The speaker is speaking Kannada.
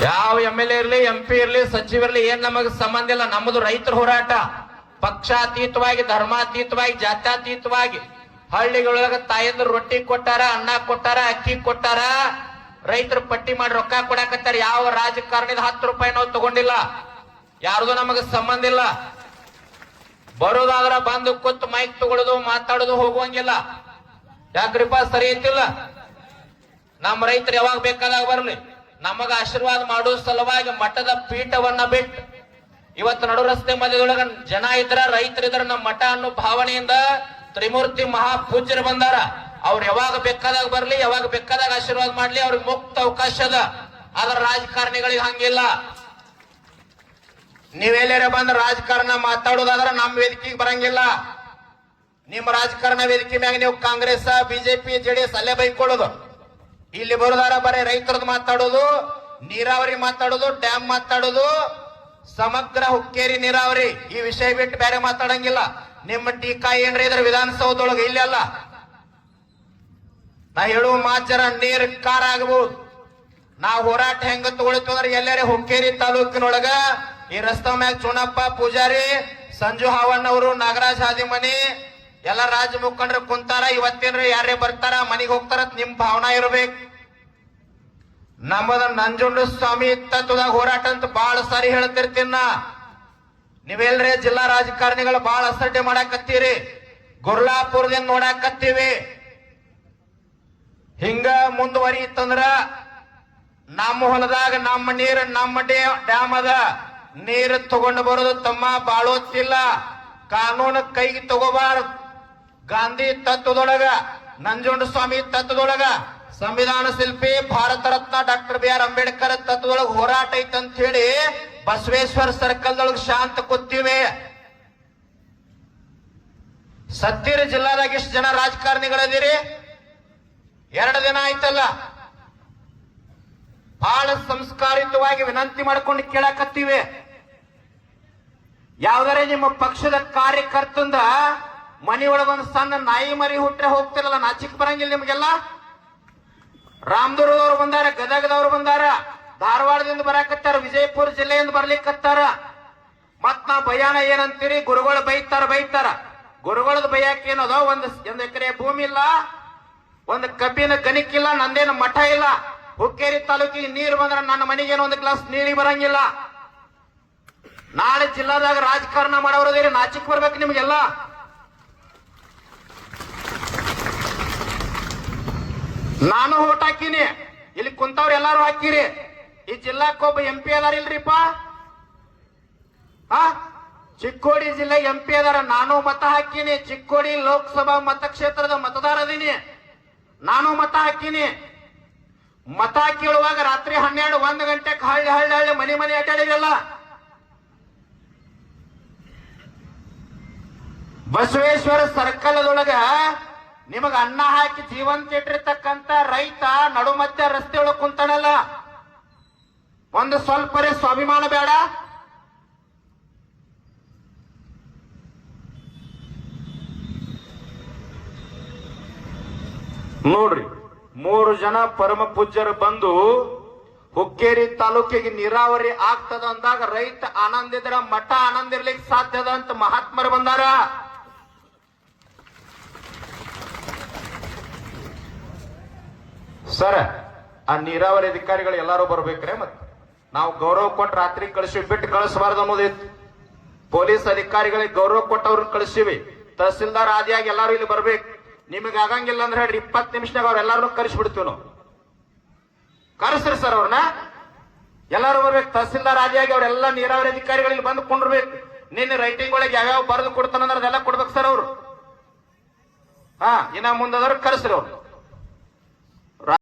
ಯಾವ MLA ಇರ್ಲಿ MP ಇರ್ಲಿ ಸಚಿವರ್ಲಿ ಏನ್ ನಮಗ್ ಸಂಬಂಧ ಇಲ್ಲ. ನಮ್ಮದು ರೈತರ ಹೋರಾಟ ಪಕ್ಷಾತೀತವಾಗಿ ಧರ್ಮಾತೀತವಾಗಿ ಜಾತ್ಯಾತೀತವಾಗಿ ಹಳ್ಳಿಗಳೊಳಗ ತಾಯಂದ್ರ ರೊಟ್ಟಿ ಕೊಟ್ಟಾರ, ಅನ್ನ ಕೊಟ್ಟಾರ, ಅಕ್ಕಿ ಕೊಟ್ಟಾರ, ರೈತರ ಪಟ್ಟಿ ಮಾಡಿ ರೊಕ್ಕ ಕೊಡಾಕತ್ತಾರ. ಯಾವ ರಾಜಕಾರಣಿದ 10 ರೂಪಾಯಿ ನಾವು ತಗೊಂಡಿಲ್ಲ. ಯಾರ್ದು ನಮಗ ಸಂಬಂಧ ಇಲ್ಲ. ಬರೋದಾದ್ರ ಬಂದು ಕೂತ್ ಮೈಕ್ ತಗೊಳ್ಳೋದು ಮಾತಾಡೋದು ಹೋಗುವಂಗಿಲ್ಲ. ಯಾಕ್ರಿಪ್ಪ ಸರಿ ಐತಿಲ್ಲ? ನಮ್ಮ ರೈತರು ಯಾವಾಗ ಬೇಕಾದಾಗ ಬರ್ಲಿ. ನಮಗ ಆಶೀರ್ವಾದ ಮಾಡೋ ಸಲುವಾಗಿ ಮಠದ ಪೀಠವನ್ನ ಬಿಟ್ಟು ಇವತ್ತು ನಡು ರಸ್ತೆ ಮಧ್ಯದೊಳಗ ಜನ ಇದ್ರ ರೈತರಿದ್ರ ನಮ್ಮ ಮಠ ಅನ್ನೋ ಭಾವನೆಯಿಂದ ತ್ರಿಮೂರ್ತಿ ಮಹಾಪೂಜ್ಯರು ಬಂದಾರ. ಅವ್ರು ಯಾವಾಗ ಬೇಕಾದಾಗ ಬರ್ಲಿ, ಯಾವಾಗ ಬೇಕಾದಾಗ ಆಶೀರ್ವಾದ ಮಾಡ್ಲಿ, ಅವ್ರಿಗೆ ಮುಕ್ತ ಅವಕಾಶ ಅದ. ಆದ್ರ ರಾಜಕಾರಣಿಗಳಿಗೆ ಹಂಗಿಲ್ಲ. ನೀವೆಲ್ಲರ ಬಂದ ರಾಜಕಾರಣ ಮಾತಾಡೋದಾದ್ರ ನಮ್ಮ ವೇದಿಕೆಗೆ ಬರಂಗಿಲ್ಲ. ನಿಮ್ಮ ರಾಜಕಾರಣ ವೇದಿಕೆ ಮ್ಯಾಗ ನೀವು ಕಾಂಗ್ರೆಸ್ BJP JDS ಅಲ್ಲೇ ಬೈಕೊಳ್ಳೋದು. ಇಲ್ಲಿ ಬರೋದಾರ ಬರೀ ರೈತರದ್ದು ಮಾತಾಡೋದು, ನೀರಾವರಿ ಮಾತಾಡೋದು, ಡ್ಯಾಮ್ ಮಾತಾಡೋದು, ಸಮಗ್ರ ಹುಕ್ಕೇರಿ ನೀರಾವರಿ ಈ ವಿಷಯ ಬಿಟ್ಟು ಬೇರೆ ಮಾತಾಡಂಗಿಲ್ಲ. ನಿಮ್ಮ ಟೀಕಾ ಏನ್ರಿ ಇದ್ರ ವಿಧಾನಸೌಧದೊಳಗೆ ಇಲ್ಲಲ್ಲ. ನಾ ಹೇಳುವ ಮಾಚರ ನೀರ್ ಕಾರ ಆಗಬಹುದು. ನಾವು ಹೋರಾಟ ಹೆಂಗ ತಗೊಳ್ತು ಅಂದ್ರೆ ಎಲ್ಲರೇ ಹುಕ್ಕೇರಿ ತಾಲೂಕಿನೊಳಗ ಈ ರಸ್ತೆ ಮ್ಯಾಗ ಚುಣಪ್ಪ ಪೂಜಾರಿ, ಸಂಜು ಹಾವಣ್ಣ ಅವರು, ನಾಗರಾಜ್ ಹಾದಿಮನಿ ಎಲ್ಲ ರಾಜ ಮುಖಂಡರು ಕುಂತಾರ. ಇವತ್ತೇನ್ರಿ ಯಾರೇ ಬರ್ತಾರ ಮನಿಗೆ ಹೋಗ್ತಾರ ನಿಮ್ ಭಾವನಾ ಇರ್ಬೇಕು. ನಮ್ಮದ ನಂಜುಂಡ ಸ್ವಾಮಿ ತತ್ವದಾಗ ಹೋರಾಟ ಅಂತ ಬಾಳ ಸಾರಿ ಹೇಳ್ತಿರ್ತೀನ. ನೀವೆಲ್ರೇ ಜಿಲ್ಲಾ ರಾಜಕಾರಣಿಗಳು ಬಾಳ ಅಸಡ್ಡೆ ಮಾಡಾಕತ್ತೀರಿ. ಗುರ್ಲಾಪುರದಿಂದ ನೋಡಾಕತ್ತೀವಿ. ಹಿಂಗ ಮುಂದುವರಿಯಿತ್ತಂದ್ರ ನಮ್ಮ ಹೊಲದಾಗ ನಮ್ಮ ನೀರು ನಮ್ಮ ಡ್ಯಾಮ್ ಅದ, ನೀರು ತಗೊಂಡು ಬರೋದು ತಮ್ಮ ಬಾಳೋತಿಲ್ಲ. ಕಾನೂನು ಕೈಗೆ ತಗೋಬಾರದು. ಗಾಂಧಿ ತತ್ವದೊಳಗ, ನಂಜುಂಡ ಸ್ವಾಮಿ ತತ್ವದೊಳಗ, ಸಂವಿಧಾನ ಶಿಲ್ಪಿ ಭಾರತ ರತ್ನ ಡಾಕ್ಟರ್ BR ಅಂಬೇಡ್ಕರ್ ತತ್ವದೊಳಗ ಹೋರಾಟ ಐತಂತ ಹೇಳಿ ಬಸವೇಶ್ವರ ಸರ್ಕಲ್ದೊಳಗ ಶಾಂತ ಕೂತೀವಿ. ಸತ್ತೀರಿ ಜಿಲ್ಲಾದಾಗ ಎಷ್ಟು ಜನ ರಾಜಕಾರಣಿಗಳದಿರಿ? 2 ದಿನ ಆಯ್ತಲ್ಲ. ಬಹಳ ಸಂಸ್ಕಾರಿತವಾಗಿ ವಿನಂತಿ ಮಾಡ್ಕೊಂಡು ಕೇಳಾಕತ್ತೀವಿ. ಯಾವ್ದಾರೆ ನಿಮ್ಮ ಪಕ್ಷದ ಕಾರ್ಯಕರ್ತಂದ ಮನಿ ಒಳಗೊಂದು ಸಣ್ಣ ನಾಯಿ ಮರಿ ಹುಟ್ರೆ ಹೋಗ್ತಿರಲ್ಲ, ನಾಚಿಕ್ ಬರಂಗಿಲ್ಲ ನಿಮ್ಗೆಲ್ಲ? ರಾಮದುರ್ಗದವ್ರು ಬಂದಾರ, ಗದಗದವ್ರು ಬಂದಾರ, ಧಾರವಾಡದಿಂದ ಬರಾಕತ್ತಾರ, ವಿಜಯಪುರ ಜಿಲ್ಲೆಯಿಂದ ಬರ್ಲಿಕ್ಕತ್ತಾರ. ಮತ್ ನಾ ಭಯಾನ ಏನಂತೀರಿ? ಗುರುಗಳು ಬೈತಾರ. ಗುರುಗಳದ ಭಯಕ್ಕೆ ಏನದ? ಒಂದು ಎಕರೆ ಭೂಮಿ ಇಲ್ಲ, ಒಂದು ಕಬ್ಬಿನ ಗಣಿಕಿಲ್ಲ, ನಂದೇನು ಮಠ ಇಲ್ಲ. ಹುಕ್ಕೇರಿ ತಾಲೂಕಿಗೆ ನೀರು ಬಂದ್ರೆ ನನ್ನ ಮನೆಗೇನು ಒಂದು ಗ್ಲಾಸ್ ನೀರಿಗೆ ಬರಂಗಿಲ್ಲ. ನಾಳೆ ಜಿಲ್ಲಾದಾಗ ರಾಜಕಾರಣ ಮಾಡೋರದೇರಿ, ನಾಚಿಕ್ ಬರ್ಬೇಕು ನಿಮ್ಗೆಲ್ಲ. ನಾನು ಓಟ್ ಹಾಕಿನಿ, ಇಲ್ಲಿ ಕುಂತವ್ರು ಎಲ್ಲಾರು ಹಾಕಿರಿ. ಈ ಜಿಲ್ಲಾಕ್ಕೊಬ್ಬ MP ಅದಾರ ಇಲ್ರಿಪ್ಪ? ಚಿಕ್ಕೋಡಿ ಜಿಲ್ಲೆ MP ಅದಾರ. ನಾನು ಮತ ಹಾಕಿನಿ. ಚಿಕ್ಕೋಡಿ ಲೋಕಸಭಾ ಮತಕ್ಷೇತ್ರದ ಮತದಾರ ಅದೀನಿ. ನಾನು ಮತ ಹಾಕಿನಿ. ಮತ ಕೇಳುವಾಗ ರಾತ್ರಿ 12, 1 ಗಂಟೆಗೆ ಹಳ್ಳಿ ಮನೆ ಅಡ್ಡಾಡಿರಲ್ಲ. ಬಸವೇಶ್ವರ ಸರ್ಕಲ್ದೊಳಗ ನಿಮಗ ಅನ್ನ ಹಾಕಿ ಜೀವಂತ ಇಟ್ಟಿರ್ತಕ್ಕಂತ ರೈತ ನಡು ಮಧ್ಯ ರಸ್ತೆ ಒಳಗೆ ಕುಂತಾನಲ್ಲ, ಒಂದು ಸ್ವಲ್ಪರೇ ಸ್ವಾಭಿಮಾನ ಬೇಡ? ನೋಡ್ರಿ, 3 ಜನ ಪರಮ ಪೂಜ್ಯರು ಬಂದು ಹುಕ್ಕೇರಿ ತಾಲೂಕಿಗೆ ನೀರಾವರಿ ಆಗ್ತದ ಅಂದಾಗ ರೈತ ಆನಂದ ಇದ್ರ ಮಠ ಆನಂದ ಇರ್ಲಿಕ್ಕೆ ಸಾಧ್ಯದ ಅಂತ ಮಹಾತ್ಮರು ಬಂದಾರ. ಸರ್, ಆ ನೀರಾವರಿ ಅಧಿಕಾರಿಗಳು ಎಲ್ಲಾರು ಬರ್ಬೇಕ್ರೆ? ಮತ್ ನಾವು ಗೌರವ ಕೊಟ್ಟು ರಾತ್ರಿ ಕಳಿಸಿವಿ, ಬಿಟ್ಟು ಕಳಿಸಬಾರ್ದು ಅನ್ನೋದಿತ್ತು. ಪೊಲೀಸ್ ಅಧಿಕಾರಿಗಳಿಗೆ ಗೌರವ ಕೊಟ್ಟು ಅವ್ರನ್ನ ಕಳಿಸಿವಿ. ತಹಸೀಲ್ದಾರ್ ಆದಿಯಾಗಿ ಎಲ್ಲಾರು ಇಲ್ಲಿ ಬರ್ಬೇಕು. ನಿಮಗೆ ಆಗಂಗಿಲ್ಲ ಅಂದ್ರೆ ಹೇಳ್ರಿ, 20 ನಿಮಿಷನಾಗ ಅವ್ರೆಲ್ಲಾರು ಕರೆಸಿಬಿಡ್ತೀವಿ ನಾವು. ಕರೆಸ್ರಿ ಸರ್ ಅವ್ರನ್ನ, ಎಲ್ಲಾರು ಬರ್ಬೇಕು. ತಹಸೀಲ್ದಾರ್ ಆದಿಯಾಗಿ ಅವ್ರೆಲ್ಲ ನೀರಾವರಿ ಅಧಿಕಾರಿಗಳಿಗೆ ಬಂದು ಕೊಂಡಿರ್ಬೇಕು. ನಿನ್ನೆ ರೈಟಿಂಗ್ ಒಳಗೆ ಯಾವ್ಯಾವ ಬರೆದು ಕೊಡ್ತಾನಂದ್ರೆ ಅದೆಲ್ಲ ಕೊಡ್ಬೇಕು ಸರ್ ಅವ್ರು. ಇನ್ನ ಮುಂದಾದ್ರು ಕರೆಸ್ರಿ ಅವ್ರು.